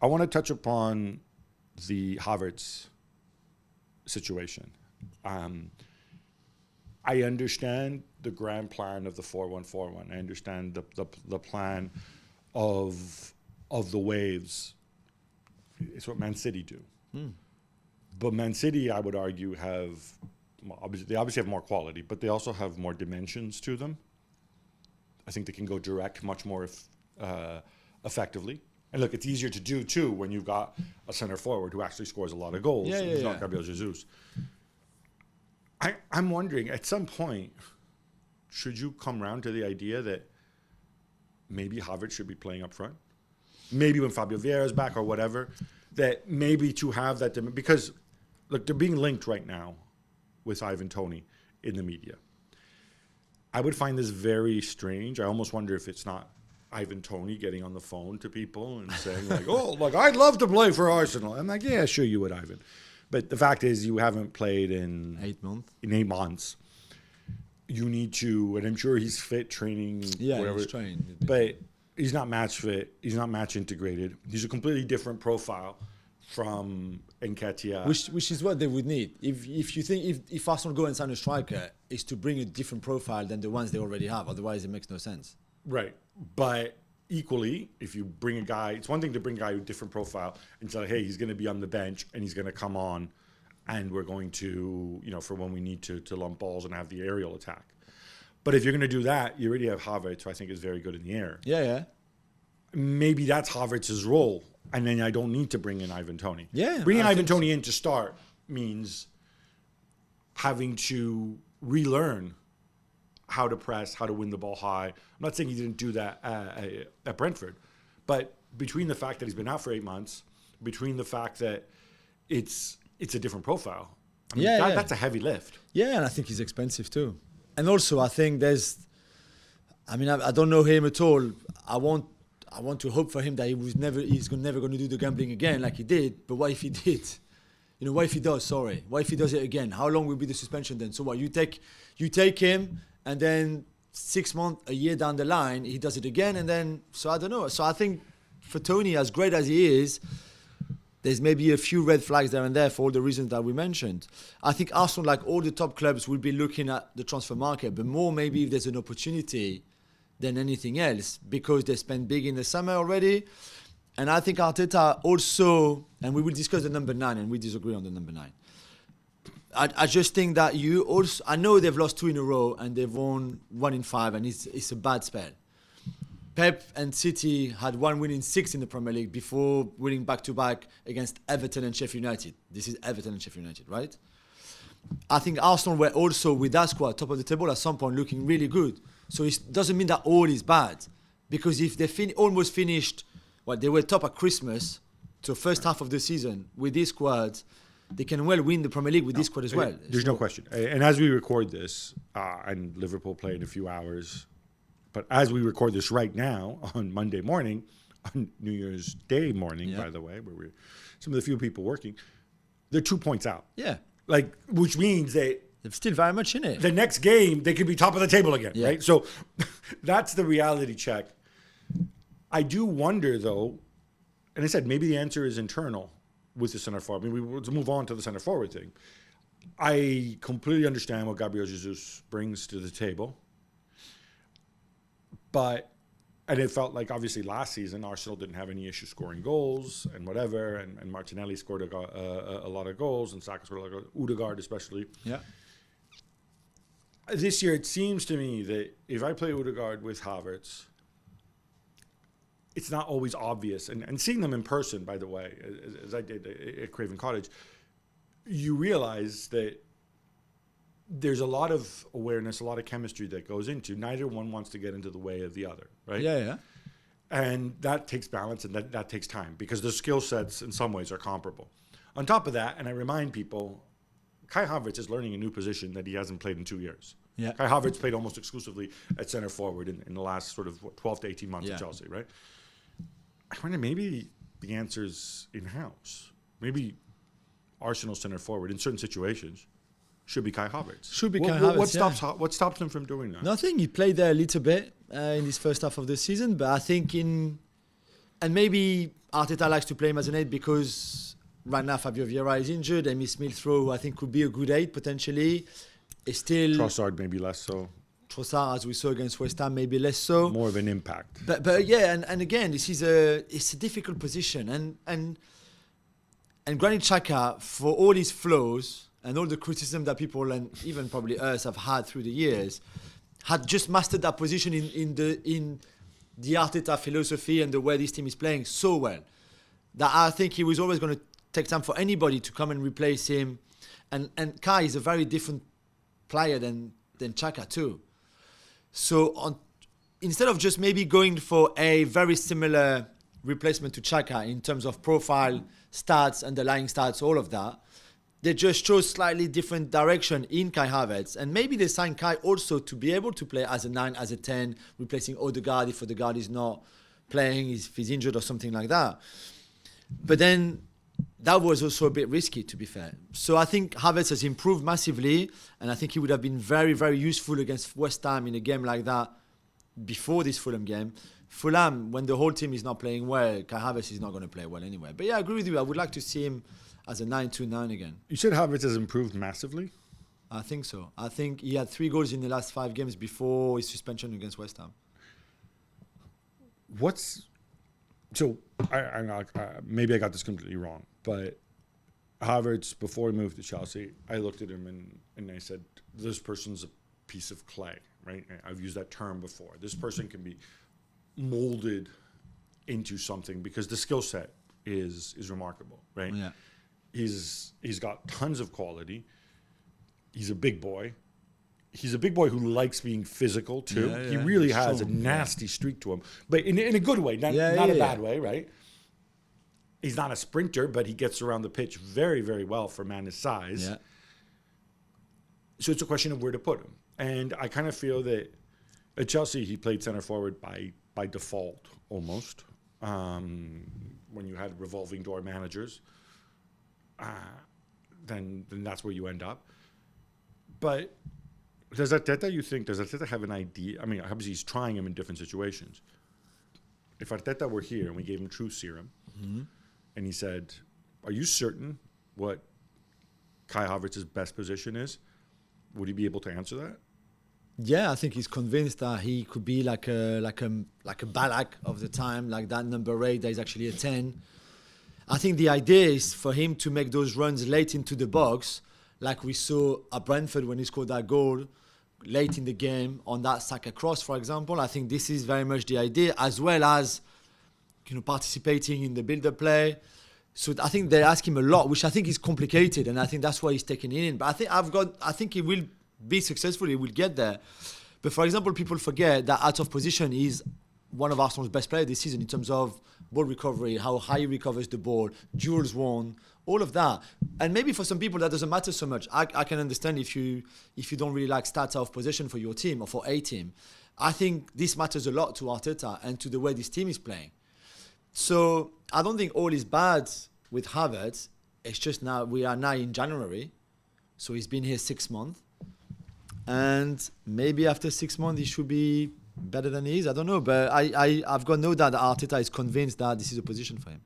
I want to touch upon the Havertz situation. I understand the grand plan of the 4-1-4-1. I understand the plan of the waves. It's what Man City do. But Man City, I would argue, they obviously have more quality, but they also have more dimensions to them. I think they can go direct much more effectively. And look, it's easier to do too when you've got a center forward who actually scores a lot of goals. He's not Gabriel Jesus. I'm wondering, at some point, should you come around to the idea that maybe Havertz should be playing up front? Maybe when Fabio Vieira's back or whatever, that maybe to have that, because look, they're being linked right now with Ivan Toney in the media. I would find this very strange. I almost wonder if it's not Ivan Toney getting on the phone to people and saying like, "Oh, look, I'd love to play for Arsenal." I'm like, "Yeah, sure you would, Ivan." But the fact is, you haven't played in 8 months. In 8 months, you need to, and I'm sure he's fit, training. Yeah, whatever, he's trained. but he's not match fit. He's not match integrated. He's a completely different profile from Nketiah. Which is what they would need. If you think if Arsenal go and sign a striker, is to bring a different profile than the ones they already have. Otherwise, it makes no sense. Right. But equally, if you bring a guy, it's one thing to bring a guy with a different profile and say, hey, he's going to be on the bench and he's going to come on and we're going to, for when we need to lump balls and have the aerial attack. But if you're going to do that, you already have Havertz, who I think is very good in the air. Yeah. Maybe that's Havertz's role. And then I don't need to bring in Ivan Toney. Yeah. Bringing Ivan Toney in to start means having to relearn how to press, how to win the ball high. I'm not saying he didn't do that at Brentford, but between the fact that he's been out for 8 months, between the fact that it's a different profile, that's a heavy lift. Yeah, and I think he's expensive too. And also, I think I don't know him at all. I want to hope for him that he's never going to do the gambling again like he did. But what if he did? What if he does? Sorry. What if he does it again? How long will be the suspension then? So what? You take him, and then 6 months, a year down the line, he does it again, and then I don't know. So I think for Toney, as great as he is, there's maybe a few red flags there and there for all the reasons that we mentioned. I think Arsenal, like all the top clubs, will be looking at the transfer market, but more maybe if there's an opportunity than anything else, because they spent big in the summer already. And I think Arteta also, and we will discuss the number 9, and we disagree on the number 9. I just think that I know they've lost 2 in a row and they've won 1 in 5, and it's a bad spell. Pep and City had 1 win in 6 in the Premier League before winning back-to-back against Everton and Sheffield United. This is Everton and Sheffield United, right? I think Arsenal were also, with that squad, top of the table at some point, looking really good. So it doesn't mean that all is bad. Because if they almost finished, they were top at Christmas, so first half of the season, with this squad, they can well win the Premier League with this squad as well. There's no question. And as we record this, and Liverpool play in a few hours, but as we record this right now on Monday morning, on New Year's Day morning, by the way, where we're some of the few people working, they're 2 points out. Yeah. Which means they're still very much in it. The next game, they could be top of the table again, right? So that's the reality check. I do wonder, though, and I said maybe the answer is internal with the center forward. Let's move on to the center forward thing. I completely understand what Gabriel Jesus brings to the table. And it felt like, obviously, last season, Arsenal didn't have any issue scoring goals and whatever, and Martinelli scored a lot of goals, and Saka scored a lot of goals, Odegaard especially. Yeah. This year, it seems to me that if I play Odegaard with Havertz, it's not always obvious. And seeing them in person, by the way, as I did at Craven Cottage, you realize that there's a lot of awareness, a lot of chemistry that goes into. Neither one wants to get into the way of the other, right? Yeah. And that takes balance, and that takes time, because the skill sets in some ways are comparable. On top of that, and I remind people, Kai Havertz is learning a new position that he hasn't played in 2 years. Yeah. Kai Havertz played almost exclusively at center forward in the last sort of 12 to 18 months at Chelsea, right? I wonder, maybe the answer's in-house. Maybe Arsenal center forward in certain situations should be Kai Havertz. What stops him from doing that? Nothing. He played there a little bit in this first half of the season, but I think And maybe Arteta likes to play him as an 8 because right now Fabio Vieira is injured. Emile Smith-Rowe, who I think could be a good 8 potentially, is still... Trossard maybe less so. Trossard, as we saw against West Ham, maybe less so. More of an impact. But yeah, and again, it's a difficult position. And Granit Xhaka, for all his flaws and all the criticism that people and even probably us have had through the years, had just mastered that position in the Arteta philosophy and the way this team is playing so well that I think he was always going to take time for anybody to come and replace him. And Kai is a very different player than Xhaka too. So instead of just maybe going for a very similar replacement to Xhaka in terms of profile, stats, underlying stats, all of that, they just chose slightly different direction in Kai Havertz. And maybe they signed Kai also to be able to play as a 9, as a 10, replacing Odegaard if Odegaard is not playing, if he's injured or something like that. But then that was also a bit risky, to be fair. So I think Havertz has improved massively, and I think he would have been very, very useful against West Ham in a game like that before this Fulham game. Fulham, when the whole team is not playing well, Kai Havertz is not going to play well anyway. But yeah, I agree with you. I would like to see him as a 9-2-9 again. You said Havertz has improved massively? I think so. I think he had 3 goals in the last 5 games before his suspension against West Ham. Maybe I got this completely wrong, but Havertz, before he moved to Chelsea, I looked at him and I said, this person's a piece of clay, right? I've used that term before. This person can be molded into something because the skill set is remarkable, right? Yeah. He's got tons of quality. He's a big boy. He's a big boy who likes being physical too. Yeah, he really strong, has a nasty streak to him, but in a good way, not a bad way, right? He's not a sprinter, but he gets around the pitch very, very well for a man his size. Yeah. So it's a question of where to put him. And I kind of feel that at Chelsea, he played center forward by default almost. When you had revolving door managers, then that's where you end up. But does Arteta have an idea? I mean, obviously he's trying him in different situations. If Arteta were here and we gave him true serum, and he said, are you certain what Kai Havertz's best position is? Would he be able to answer that? Yeah, I think he's convinced that he could be like a Ballack of the time, like that number 8 that is actually a 10. I think the idea is for him to make those runs late into the box, like we saw at Brentford when he scored that goal late in the game on that Saka cross, for example. I think this is very much the idea, as well as participating in the build-up play. So I think they ask him a lot, which I think is complicated, and I think that's why he's taken it in. But I think he will be successful. He will get there. But for example, people forget that out of position is one of Arsenal's best players this season in terms of ball recovery, how high he recovers the ball, duels won, all of that. And maybe for some people that doesn't matter so much. I can understand if you don't really like stats out of possession for your team or for a team. I think this matters a lot to Arteta and to the way this team is playing. So I don't think all is bad with Havertz. It's just now we are now in January, so he's been here 6 months, and maybe after 6 months he should be better than he is. I don't know, but I've got no doubt that Arteta is convinced that this is a position for him.